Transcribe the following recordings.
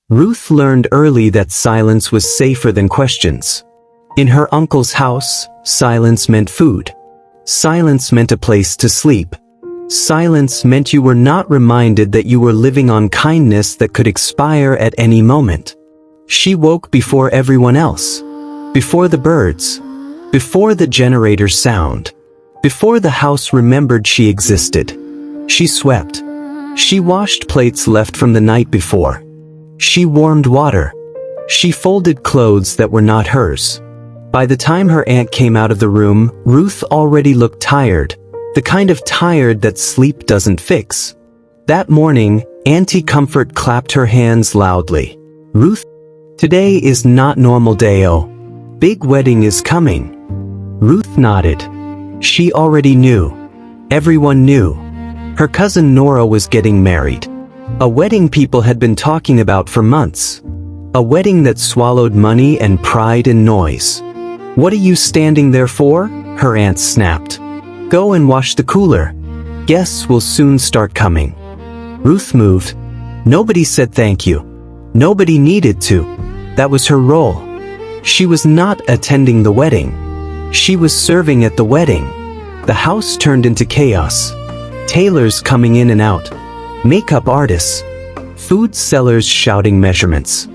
Ruth learned early that silence was safer than questions. In her uncle's house, silence meant food. Silence meant a place to sleep. Silence meant you were not reminded that you were living on kindness that could expire at any moment. She woke before everyone else. Before the birds. Before the generator's sound. Before the house remembered she existed. She swept. She washed plates left from the night before. She warmed water. She folded clothes that were not hers. By the time her aunt came out of the room, Ruth already looked tired, the kind of tired that sleep doesn't fix. That morning, Auntie Comfort clapped her hands loudly. "Ruth, today is not normal day-o. Big wedding is coming." Ruth nodded. She already knew. Everyone knew. Her cousin Nora was getting married. A wedding people had been talking about for months. A wedding that swallowed money and pride and noise. "What are you standing there for?" her aunt snapped. "Go and wash the cooler. Guests will soon start coming." Ruth moved. Nobody said thank you. Nobody needed to. That was her role. She was not attending the wedding. She was serving at the wedding. The house turned into chaos. Tailors coming in and out. Makeup artists. Food sellers shouting measurements.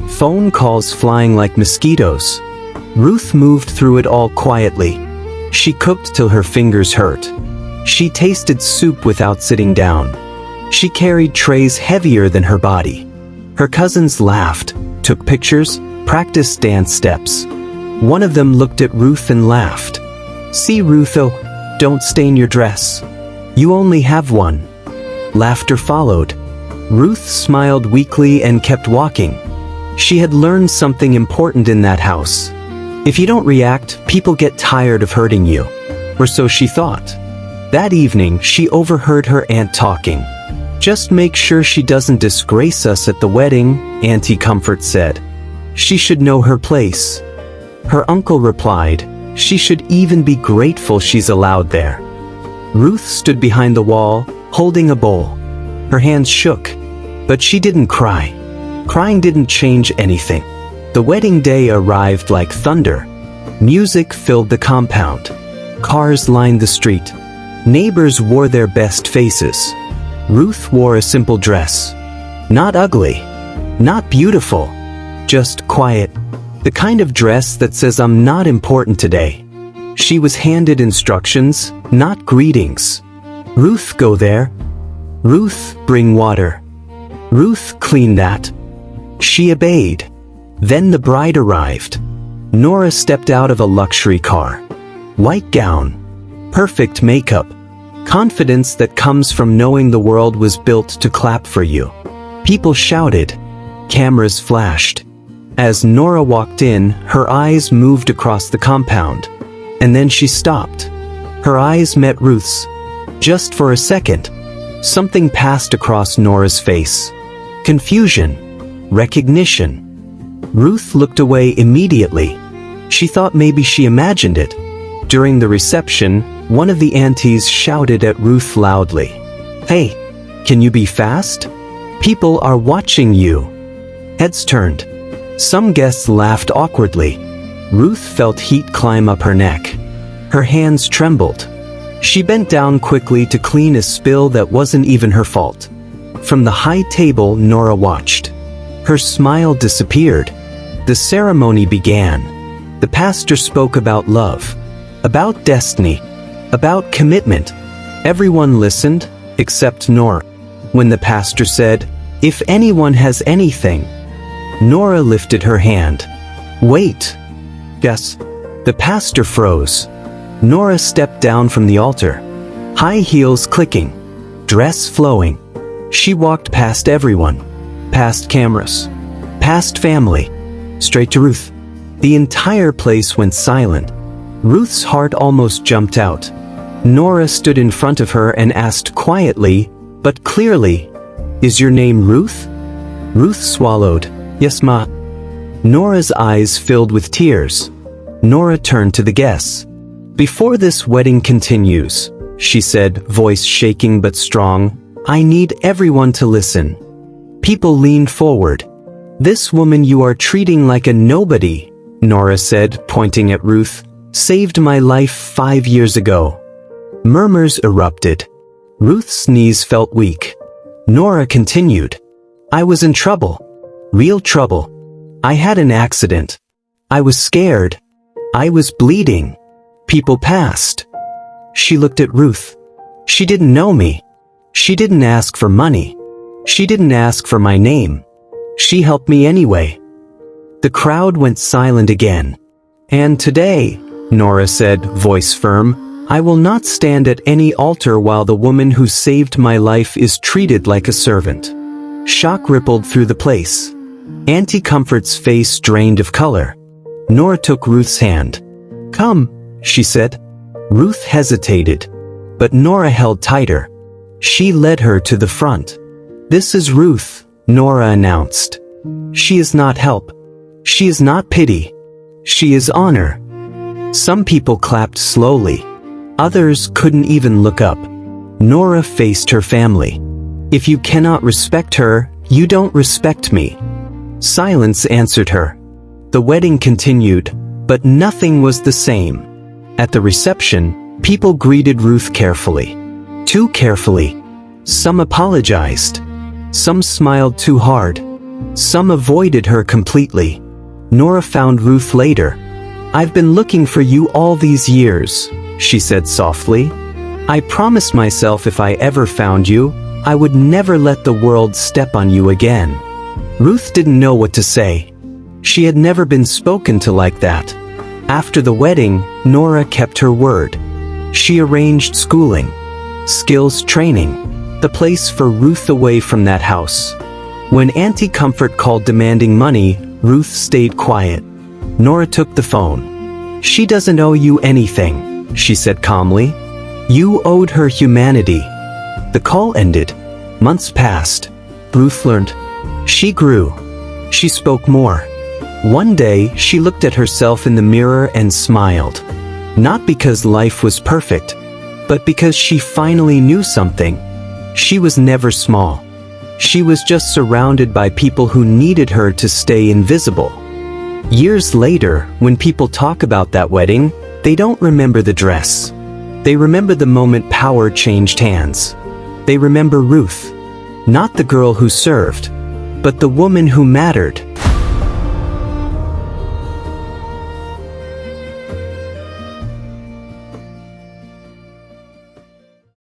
Phone calls flying like mosquitoes. Ruth moved through it all quietly. She cooked till her fingers hurt. She tasted soup without sitting down. She carried trays heavier than her body. Her cousins laughed, took pictures, practiced dance steps. One of them looked at Ruth and laughed. "See, Rutho, don't stain your dress. You only have one." Laughter followed. Ruth smiled weakly and kept walking. She had learned something important in that house. If you don't react, people get tired of hurting you. Or so she thought. That evening, she overheard her aunt talking. "Just make sure she doesn't disgrace us at the wedding," Auntie Comfort said. "She should know her place." Her uncle replied, "She should even be grateful she's allowed there." Ruth stood behind the wall, holding a bowl. Her hands shook. But she didn't cry. Crying didn't change anything. The wedding day arrived like thunder. Music filled the compound. Cars lined the street. Neighbors wore their best faces. Ruth wore a simple dress. Not ugly. Not beautiful. Just quiet. The kind of dress that says I'm not important today. She was handed instructions, not greetings. "Ruth, go there. Ruth, bring water. Ruth, clean that." She obeyed. Then the bride arrived. Nora stepped out of a luxury car. White gown. Perfect makeup. Confidence that comes from knowing the world was built to clap for you. People shouted. Cameras flashed. As Nora walked in, her eyes moved across the compound. And then she stopped. Her eyes met Ruth's. Just for a second. Something passed across Nora's face. Confusion. Recognition. Ruth looked away immediately. She thought maybe she imagined it. During the reception, one of the aunties shouted at Ruth loudly. "Hey, can you be fast? People are watching you." Heads turned. Some guests laughed awkwardly. Ruth felt heat climb up her neck. Her hands trembled. She bent down quickly to clean a spill that wasn't even her fault. From the high table, Nora watched. Her smile disappeared. The ceremony began. The pastor spoke about love, about destiny, about commitment. Everyone listened, except Nora. When the pastor said, "If anyone has anything," Nora lifted her hand. "Wait." "Yes." The pastor froze. Nora stepped down from the altar. High heels clicking. Dress flowing. She walked past everyone. Past cameras. Past family. Straight to Ruth. The entire place went silent. Ruth's heart almost jumped out. Nora stood in front of her and asked quietly, but clearly, "Is your name Ruth?" Ruth swallowed. "Yes, ma." Nora's eyes filled with tears. Nora turned to the guests. "Before this wedding continues," she said, voice shaking but strong, "I need everyone to listen." People leaned forward. "This woman you are treating like a nobody," Nora said, pointing at Ruth, "saved my life 5 years ago." Murmurs erupted. Ruth's knees felt weak. Nora continued, "I was in trouble. Real trouble. I had an accident. I was scared. I was bleeding. People passed." She looked at Ruth. She didn't know me. She didn't ask for money. She didn't ask for my name. She helped me anyway. The crowd went silent again. "And today," Nora said, voice firm, "I will not stand at any altar while the woman who saved my life is treated like a servant." Shock rippled through the place. Auntie Comfort's face drained of color. Nora took Ruth's hand. "Come," she said. Ruth hesitated, but Nora held tighter. She led her to the front. "This is Ruth," Nora announced. "She is not help. She is not pity. She is honor." Some people clapped slowly. Others couldn't even look up. Nora faced her family. "If you cannot respect her, you don't respect me." Silence answered her. The wedding continued, but nothing was the same. At the reception, people greeted Ruth carefully. Too carefully. Some apologized. Some smiled too hard. Some avoided her completely. Nora found Ruth later. "I've been looking for you all these years," she said softly. "I promised myself if I ever found you, I would never let the world step on you again." Ruth didn't know what to say. She had never been spoken to like that. After the wedding, Nora kept her word. She arranged schooling, skills training, the place for Ruth away from that house. When Auntie Comfort called demanding money, Ruth stayed quiet. Nora took the phone. "She doesn't owe you anything," she said calmly. "You owed her humanity." The call ended. Months passed. Ruth learned. She grew. She spoke more. One day, she looked at herself in the mirror and smiled. Not because life was perfect, but because she finally knew something. She was never small. She was just surrounded by people who needed her to stay invisible. Years later, when people talk about that wedding, they don't remember the dress. They remember the moment power changed hands. They remember Ruth. Not the girl who served, but the woman who mattered.